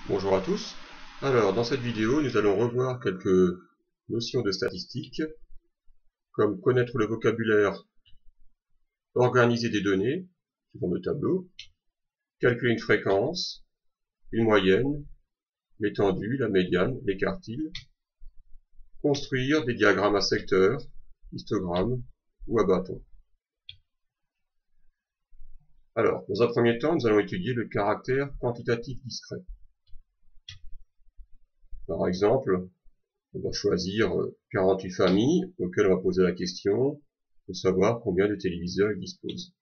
Bonjour à tous. Alors, dans cette vidéo, nous allons revoir quelques notions de statistique, comme connaître le vocabulaire, organiser des données, sous forme de tableau, calculer une fréquence, une moyenne, l'étendue, la médiane, les quartiles, construire des diagrammes à secteurs, histogrammes ou à bâtons. Alors, dans un premier temps, nous allons étudier le caractère quantitatif discret. Par exemple, on va choisir 48 familles auxquelles on va poser la question de savoir combien de téléviseurs ils disposent.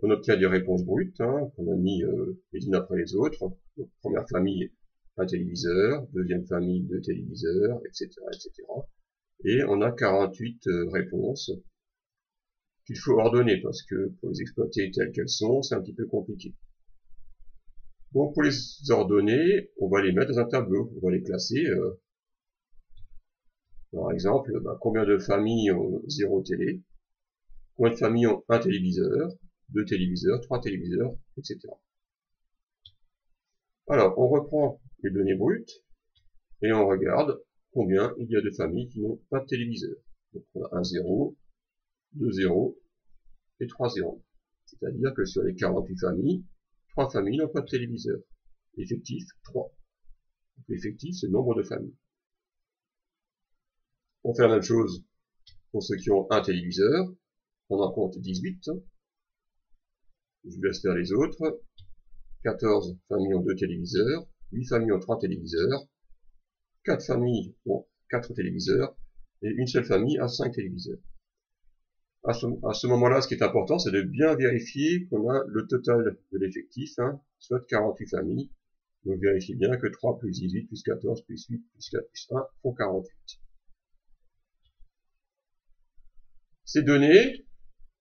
On obtient des réponses brutes, qu'on a mis les unes après les autres. Donc, première famille, un téléviseur, deuxième famille, 2 téléviseurs, etc., etc. Et on a 48 réponses qu'il faut ordonner, parce que pour les exploiter telles qu'elles sont, c'est un petit peu compliqué. Donc pour les ordonner, on va les mettre dans un tableau, on va les classer. Par exemple, combien de familles ont 0 télé, combien de familles ont 1 téléviseur, 2 téléviseurs, 3 téléviseurs, etc. Alors, on reprend les données brutes et on regarde combien il y a de familles qui n'ont pas de téléviseur. Donc on a un 0, 2 0 et 3 0. C'est-à-dire que sur les 48 familles, 3 familles n'ont pas de téléviseur. Effectif, 3. Donc l'effectif, c'est le nombre de familles. On fait la même chose pour ceux qui ont un téléviseur. On en compte 18. Je vous laisse faire les autres. 14 familles ont 2 téléviseurs. 8 familles ont 3 téléviseurs. 4 familles ont 4 téléviseurs. Et une seule famille a 5 téléviseurs. À ce moment-là, ce qui est important, c'est de bien vérifier qu'on a le total de l'effectif, soit 48 familles. Donc vérifiez bien que 3 plus 18 plus 14 plus 8 plus 4 plus 1 font 48. Ces données,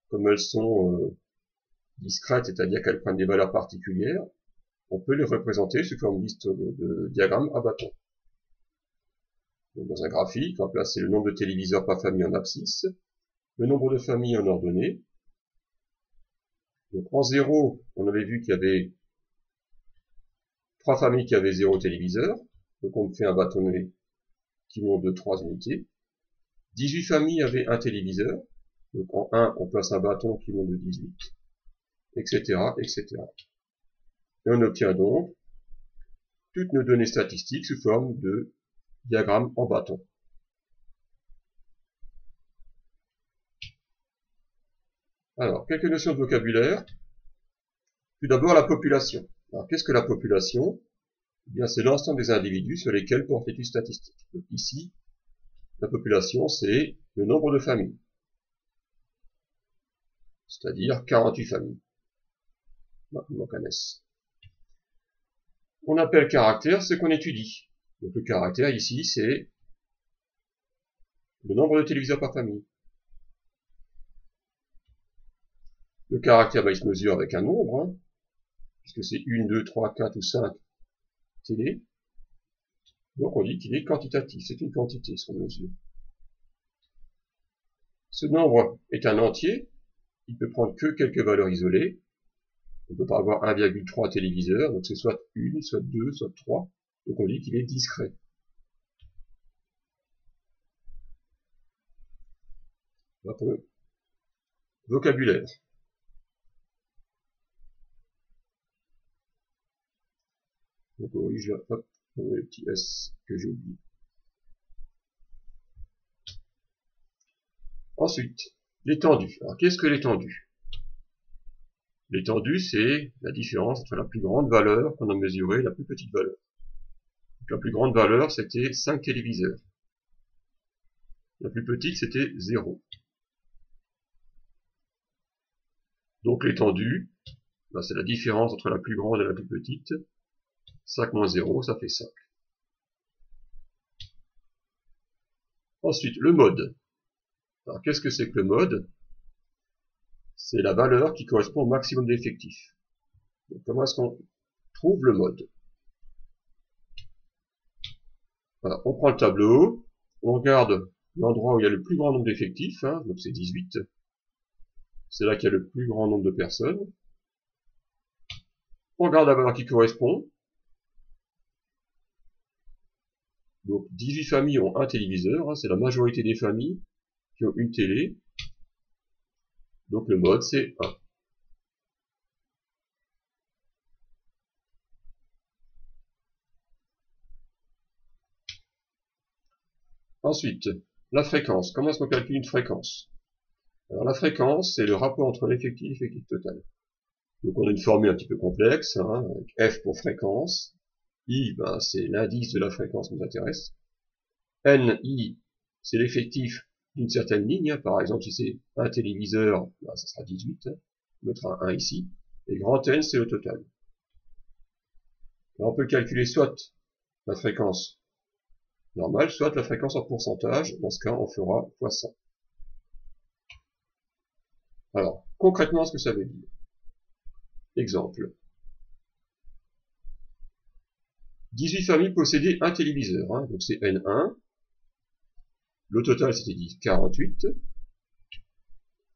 comme elles sont discrètes, c'est-à-dire qu'elles prennent des valeurs particulières, on peut les représenter sous forme de diagramme à bâton. Donc dans un graphique, on va placer le nombre de téléviseurs par famille en abscisse, le nombre de familles en ordonnée. Donc en 0, on avait vu qu'il y avait 3 familles qui avaient 0 téléviseur, donc on fait un bâtonnet qui monte de 3 unités. 18 familles avaient un téléviseur, donc en 1, on place un bâton qui monte de 18, etc., etc. Et on obtient donc toutes nos données statistiques sous forme de diagramme en bâton. Alors, quelques notions de vocabulaire. Tout d'abord, la population. Alors, qu'est-ce que la population? Eh bien, c'est l'ensemble des individus sur lesquels porte l'étude statistique. Donc ici, la population, c'est le nombre de familles. C'est-à-dire 48 familles. Il manque un S. On appelle caractère ce qu'on étudie. Donc le caractère ici, c'est le nombre de téléviseurs par famille. Le caractère, il se mesure avec un nombre, puisque c'est 1, 2, 3, 4 ou 5 télé. Donc on dit qu'il est quantitatif, c'est une quantité, ce qu'on mesure. Ce nombre est un entier, il peut prendre que quelques valeurs isolées. On ne peut pas avoir 1,3 téléviseurs, donc c'est soit 1, soit 2, soit 3. Donc on dit qu'il est discret. Voilà pour le vocabulaire. Donc on corrige là, hop, le petit S que j'ai oublié. Ensuite, l'étendue. Alors qu'est-ce que l'étendue? L'étendue, c'est la différence entre la plus grande valeur qu'on a mesurée et la plus petite valeur. Donc, la plus grande valeur, c'était 5 téléviseurs. La plus petite, c'était 0. Donc l'étendue, c'est la différence entre la plus grande et la plus petite. 5 moins 0, ça fait 5. Ensuite, le mode. Alors qu'est-ce que c'est que le mode? C'est la valeur qui correspond au maximum d'effectifs. Donc comment est-ce qu'on trouve le mode? Voilà, on prend le tableau, on regarde l'endroit où il y a le plus grand nombre d'effectifs, donc c'est 18. C'est là qu'il y a le plus grand nombre de personnes. On regarde la valeur qui correspond. Donc 18 familles ont un téléviseur, hein, c'est la majorité des familles qui ont une télé. Donc le mode c'est 1. Ensuite, la fréquence. Comment est-ce qu'on calcule une fréquence? Alors la fréquence, c'est le rapport entre l'effectif et l'effectif total. Donc on a une formule un petit peu complexe, hein, avec F pour fréquence, I, ben, c'est l'indice de la fréquence qui nous intéresse, NI, c'est l'effectif d'une certaine ligne, hein. Par exemple si c'est un téléviseur, ben, ça sera 18, hein. On mettra un 1 ici, et grand N c'est le total. Alors on peut calculer soit la fréquence normale, soit la fréquence en pourcentage, dans ce cas on fera fois 100. Alors, concrètement ce que ça veut dire. Exemple. 18 familles possédaient un téléviseur, hein, donc c'est N1. Le total c'était 48.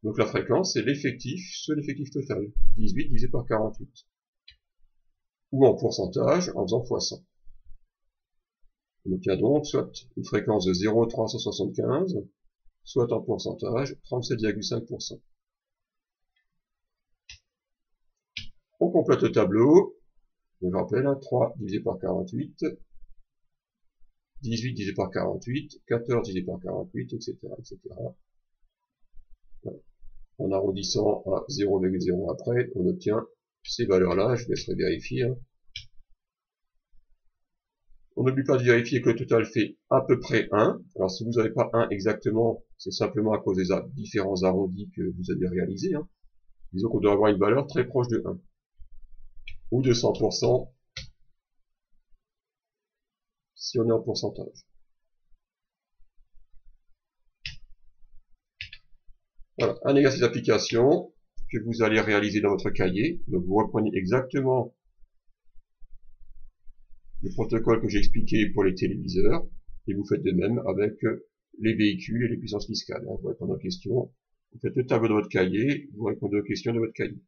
Donc la fréquence c'est l'effectif sur l'effectif total. 18 divisé par 48. Ou en pourcentage en faisant fois 100. On obtient donc soit une fréquence de 0,375, soit en pourcentage 37,5%. On complète le tableau. Donc je rappelle, 3 divisé par 48, 18 divisé par 48, 14 divisé par 48, etc. etc. Voilà. En arrondissant à 0,0 après, on obtient ces valeurs-là. Je laisserai vérifier. Hein. On n'oublie pas de vérifier que le total fait à peu près 1. Alors si vous n'avez pas 1 exactement, c'est simplement à cause des différents arrondis que vous avez réalisés. Hein. Disons qu'on doit avoir une valeur très proche de 1. Ou de 100% si on est en pourcentage. Voilà, un exercice d'application que vous allez réaliser dans votre cahier. Donc vous reprenez exactement le protocole que j'ai expliqué pour les téléviseurs, et vous faites de même avec les véhicules et les puissances fiscales. Vous répondez aux questions, vous faites le tableau de votre cahier, vous répondez aux questions de votre cahier.